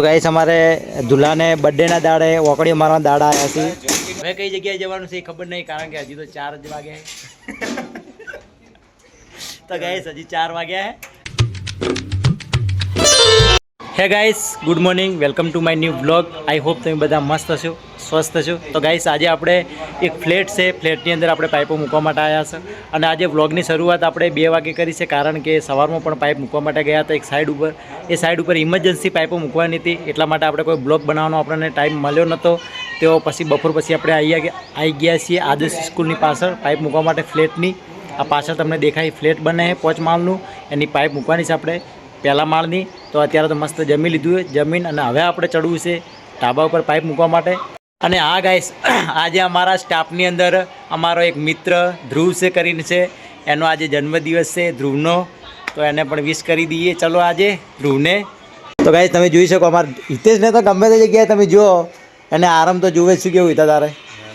તો ગાઈસ અમારે દુલ્હાને બર્થડેના દાડે ઓકડીઓ મારવાના દાડા આવ્યા છે. હવે કઈ જગ્યાએ જવાનું છે એ ખબર નહીં, કારણ કે હજી તો 4 જ વાગ્યા તો ગાઈસ હજી 4 વાગ્યા હે guys, good morning, welcome to my new blog. I hope તમે બધા મસ્ત હશો, સ્વસ્થ હશો. તો ગાઈસ આજે આપણે એક ફ્લેટ છે, ફ્લેટની અંદર આપણે પાઇપો મૂકવા માટે આવ્યા છે. અને આજે વ્લોગની શરૂઆત આપણે 2 વાગે કરી છે, કારણ કે સવારમાં પણ પાઇપ મૂકવા માટે ગયા હતા એક સાઈડ ઉપર. એ સાઈડ ઉપર ઇમરજન્સી પાઇપો મૂકવાની હતી, એટલા માટે આપણે કોઈ બ્લોગ બનાવવાનો આપણને ટાઈમ મળ્યો નહોતો. તો પછી બપોર પછી આપણે આવી ગયા છીએ આદર્શ સ્કૂલની પાછળ પાઇપ મૂકવા માટે ફ્લેટની. આ પાછળ તમને દેખાય ફ્લેટ બને છે 5 માળનું, એની પાઇપ મૂકવાની છે આપણે પહેલા માળની. તો અત્યારે તો મસ્ત જમી લીધું જમીન, અને હવે આપણે ચડવું છે ઢાબા ઉપર પાઇપ મૂકવા માટે. અને હા ગાઈસ, આજે અમારા સ્ટાફની અંદર અમારો એક મિત્ર ધ્રુવ છે કરીને છે, એનો આજે જન્મદિવસ છે ધ્રુવનો, તો એને પણ વિશ કરી દઈએ ચલો આજે ધ્રુવને. તો ગાઈસ તમે જોઈ શકો અમારા હિતેશને તો ગમે તે જગ્યાએ તમે જુઓ એને આરામ તો જોવે. શું કેવું હિતા તારે?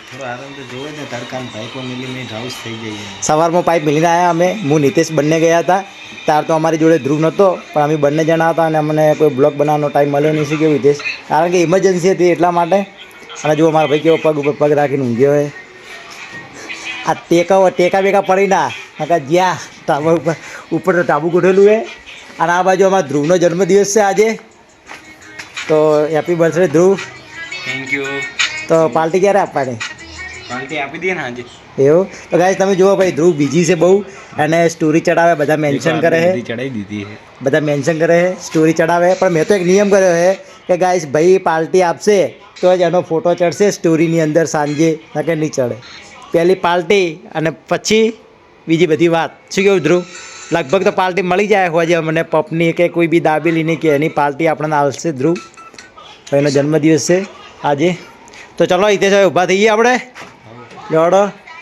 થોડો આરામ તો જોવે ને, તડકામાં પાઇપો મિલીને હાઉસ થઈ જઈએ. સવારમાં પાઇપ મિલીને આવ્યા અમે, હું નિતેશ બંને ગયા હતા. ત્યાર તો અમારી જોડે ધ્રુવ નહોતો, પણ અમે બંને જણા હતા અને અમને કોઈ બ્લોગ બનાવવાનો ટાઈમ મળ્યો નહીં. શું કેવું હિતેશ? કારણ કે ઇમરજન્સી હતી એટલા માટે. અને જો મારા ભાઈ કેવો પગ ઉપર પગ રાખીને ઊંઘ્યો હોય. આ ટેકા બેકા પડી ના જ્યાં ટાબા ઉપર તો ટાબુ ગોઠવેલું છે. અને આ બાજુ અમારા ધ્રુવનો જન્મદિવસ છે આજે, તો happy birthday Dhruv. Thank you. તો પાર્ટી ક્યારે આપવાની? પાર્ટી આપી દઈએ ને આજે. એવું? તો ગાઈસ તમે જુઓ ભાઈ, ધ્રુવ બીજી છે બહુ, અને સ્ટોરી ચડાવે, બધા મેન્શન કરે છે, ચડાવી દીધી છે, બધા મેન્શન કરે છે, સ્ટોરી ચડાવે. પણ મેં તો એક નિયમ કર્યો છે કે ગાઈસ ભાઈ પાર્ટી આપશે તો જ એનો ફોટો ચડશે સ્ટોરીની અંદર સાંજે, નકે નહીં ચડે. પહેલી પાર્ટી અને પછી બીજી બધી વાત. શું કેવું ધ્રુવ? લગભગ તો પાર્ટી મળી જાય હોય મને પપની કે કોઈ બી દાબેલીની કે એની પાર્ટી આપણને આવશે ધ્રુવ. એનો જન્મદિવસ છે આજે. તો ચલો હિતેશ હવે ઊભા થઈએ આપણે, જોડો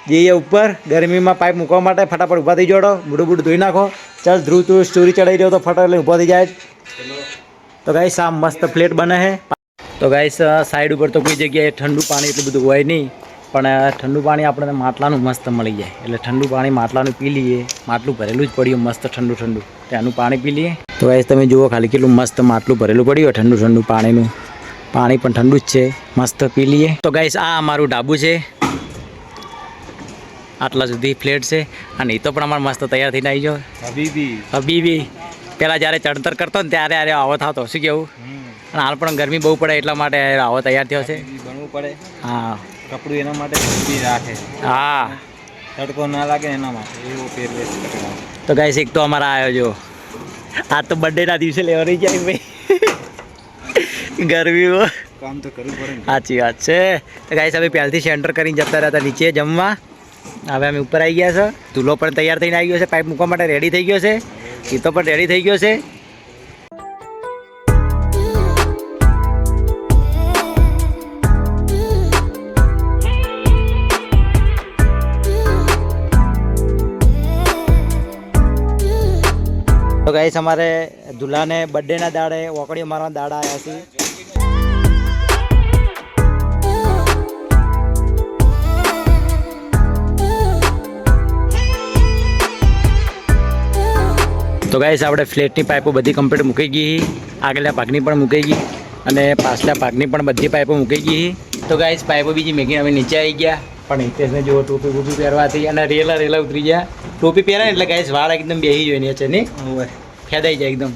જઈએ ઉપર ગરમીમાં પાઇપ મૂકવા માટે. ફટાફટ ઊભા થઈ જોડો, બુડું ધોઈ નાખો. ચાલ ધ્રુવ તું સ્ટોરી ચડાવી રહ્યો તો ફટાફટ એટલે ઊભો થઈ જાય. તો ગાઈસ આ મસ્ત ફ્લેટ બને છે. તો ગાઈસ સાઈડ ઉપર તો કોઈ જગ્યાએ ઠંડુ પાણી એટલું બધું હોય નહીં, પણ ઠંડુ પાણી આપણને માટલાનું મસ્ત મળી જાય. એટલે ઠંડુ પાણી માટલાનું પી લઈએ. માટલું ભરેલું જ પડ્યું મસ્ત ઠંડુ ત્યાંનું પાણી પી લઈએ. તો ગાઈસ તમે જુઓ ખાલી કેટલું મસ્ત માટલું ભરેલું પડ્યું ઠંડુ પાણીનું. પાણી પણ ઠંડુ જ છે, મસ્ત પી લઈએ. તો ગાઈસ આ અમારું ઢાબુ છે, આટલા સુધી ફ્લેટ છે. અને એ તો પણ અમારે મસ્ત તૈયાર થઈને આવી જાઓ હબીબી. પહેલાં જ્યારે ચણતર કરતો ને ત્યારે અરે આવો થતો. શું કેવું? અને હાલ પણ ગરમી બહુ પડે એટલા માટે આવો તૈયાર થયો છે. બનવું પડે. હા, કપડું એના માટે રાખે. હા, તડકો ના લાગે એના માટે એવો પહેરવેશ કરે. તો ગાઈસ એક તો અમારા આવ્યો જો, આ તો બર્થડેના દિવસે લેવા રહી જાય ભાઈ ગરમીમાં કામ તો કરવું પડે ને. સાચી વાત છે. તો ગાઈસ હવે પહેલથી સેન્ટર કરીને જતા રહ્યા હતા નીચે જમવા. હવે અમે ઉપર આવી ગયા છે. ધૂલો પણ તૈયાર થઈને આવી ગયો છે, પાઇપ મૂકવા માટે રેડી થઈ ગયો છે. ઈતો પણ રેડી થઈ ગયો છે. તો ગાઈસ અમારે દુલ્હાને બર્થડેના દાડે ઓકડીઓ મારવાના દાડા આવ્યા છે. તો ગાઈસ આપણે ફ્લેટની પાઇપો બધી કમ્પ્લીટ મૂકી ગઈ, આગળના ભાગની પણ મૂકી ગઈ અને પાછલા ભાગની પણ બધી પાઇપો મૂકી ગઈ. તો ગાઈસ પાઇપો બીજી મેકીને અમે નીચે આવી ગયા. પણ હિતેશને જુઓ ટોપી પહેરવાથી અને રેલા ઉતરી ગયા. ટોપી પહેરાય એટલે ગાઈસ વાળ એકદમ બેસી જોઈએ નીચે નહીં ફેદાઈ જાય એકદમ.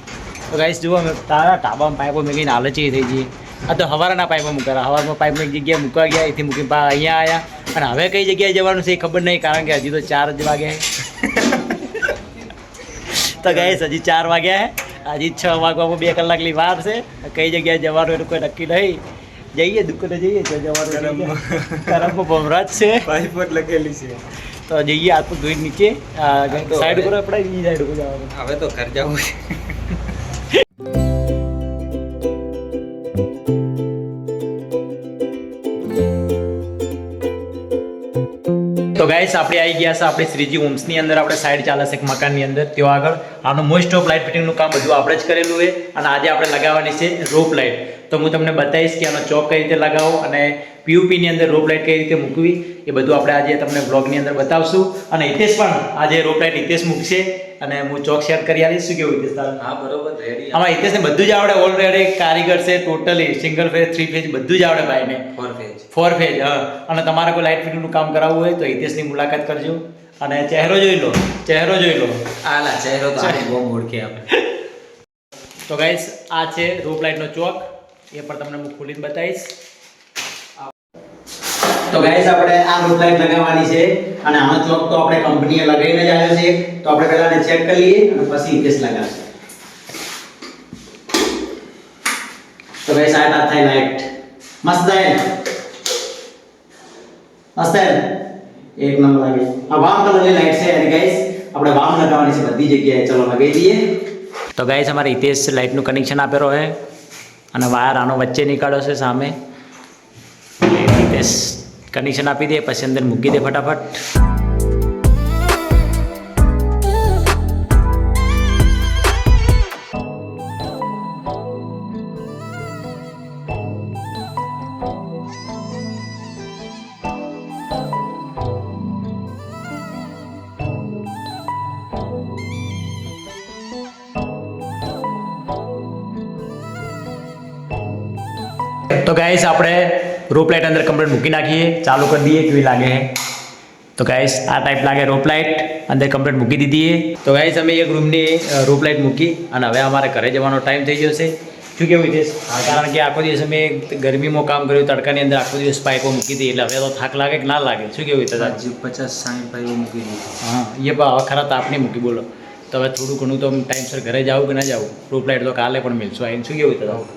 તો ગાઈસ જુઓ અમે તારા ઢાબામાં પાઇપો મૂકીને આલચી થઈ જઈએ. આ તો હવારના પાઇપો મૂકેલા, હવારમાં પાઇપ એક જગ્યાએ મૂકવા ગયા, એથી મૂકીને અહીંયા આવ્યા. અને હવે કઈ જગ્યાએ જવાનું છે એ ખબર નહીં, કારણ કે હજી તો 4 જ વાગ્યા. તો ગાઈસ હજી 4 વાગ્યા હે, હજી 6 વાગવામાં 2 કલાકની વાર છે. કઈ જગ્યાએ જવાનું એનું કોઈ નક્કી નહીં. જઈએ દુકાને જઈએ તો જવાનું કરમમાં ભમરાજ છે, પાઇપ જ લખેલી છે. તો જઈએ હાથ પગ ધોઈ નીચે સાઈડ ઉપર આપણે બીજી સાઈડ ઉપર જવાનું. હવે તો ઘર જવું છે. તો ગાઈસ આપણે આવી ગયા છે આપણે શ્રીજી હોમ્સની અંદર. આપણે સાઈડ ચાલે છે એક મકાનની અંદર, ત્યાં આગળ આનું મોસ્ટ ઓફ લાઇટ ફિટિંગનું કામ બધું આપણે જ કરેલું છે. અને આજે આપણે લગાવવાની છે રોપ લાઇટ. તો હું તમને બતાવીશ કે આનો ચોક કઈ રીતે લગાવો અને પીયુપીની અંદર રોપ લાઇટ કઈ રીતે મૂકવી એ બધું આપણે આજે તમને બ્લોગની અંદર બતાવશું. અને હિતેશ પણ આજે રોપ લાઇટ હિતેશ મૂકશે અને હું ચોક સેટ કરી આવીશ. શું કેવું હિતેશ તારે? હા બરોબર રેડી. આમાં હિતેશને બધું જ આવડે ઓલરેડી, કારીગર છે ટોટલી, સિંગલ ફેઝ 3 ફેઝ બધું જ આવડે ભાઈને. 4 ફેઝ. હા. અને તમારે કોઈ લાઇટ ફિટિંગનું કામ કરાવવું હોય તો હિતેશની મુલાકાત કરજો. અને ચહેરો જોઈ લો, ચહેરો જોઈ લો. આલા ચહેરો તો આજે બહુ ઓળખે આપણે. તો ગાઈસ આ છે રોપ લાઇટનો ચોક, એ પણ તમને હું ખોલીને બતાવીશ. તો ગાઈસ આપણે આ રોપ લાઇટ લગાવવાની છે અને આનો ચોક તો આપણે કંપનીએ લગાવીને જ આવ્યો છે. તો આપણે પહેલા ને ચેક કરી લઈએ અને પછી હિતેશ લગાવશે. તો ગાઈસ આ થાય લાઇટ મસ્ત થાય, મસ્ત થાય, એક નંબર લાગે. આ વામ કલરની લાઇટ છે અને ગાઈસ આપણે વામ લગાવવાની છે બધી જગ્યાએ. ચલો લગાવી દઈએ. તો ગાઈસ અમારે હિતેશ લાઇટનું કનેક્શન આપેલો છે અને વાયર આનો વચ્ચે નીકાળ્યો છે સામે. હિતેશ કનેક્શન આપી દે પછી અંદર મૂકી દે ફટાફટ. તો ગાઈસ આપણે રોપ લાઇટ અંદર કમ્પ્લીટ મૂકી નાખીએ, ચાલુ કરી દઈએ કેવી લાગે. તો ગાઈસ આ ટાઈપ લાગે રોપ લાઇટ, અંદર કમ્પ્લીટ મૂકી દીધી. તો ગાઈસ અમે એક રૂમની રોપ લાઇટ મૂકી અને હવે અમારે ઘરે જવાનો ટાઈમ થઈ ગયો છે. શું કેવું હિતેશ? કારણ કે આખો દિવસ અમે ગરમીમાં કામ કર્યું, તડકાની અંદર આખો દિવસ પાઇપો મૂકી હતી એટલે હવે તો થાક લાગે કે ના લાગે? શું કેવું હિતેશ? 50-60 પાઇપો મૂકી દીધી. હા એ પણ હવે ખરા તાપ નહીં મૂકી બોલો. તો હવે થોડું ઘણું તો ટાઈમસર ઘરે જાવું કે ના જાવું? રોપ લાઇટ તો કાલે પણ મિલશું આવીને. શું કેવું હિતેશ?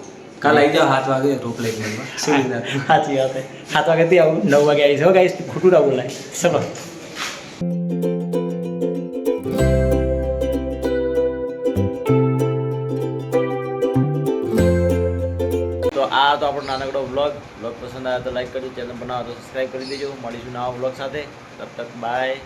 કાલ આવી જાઓ 7 વાગે રોપ લાઈટ મેળવા. સાચી વાત છે. 7 વાગ્યાથી આવું 9 વાગે આવીશ. હો ગાઈસ ખોટું ના બોલાય. સમજ. તો આ તો આપણો નાનકડો વ્લોગ પસંદ આવ્યો તો લાઈક કરજો, ચેનલ બનાવો તો સબસ્ક્રાઈબ કરી દેજો. મળીશું નવા વ્લોગ સાથે. તબ તક બાય.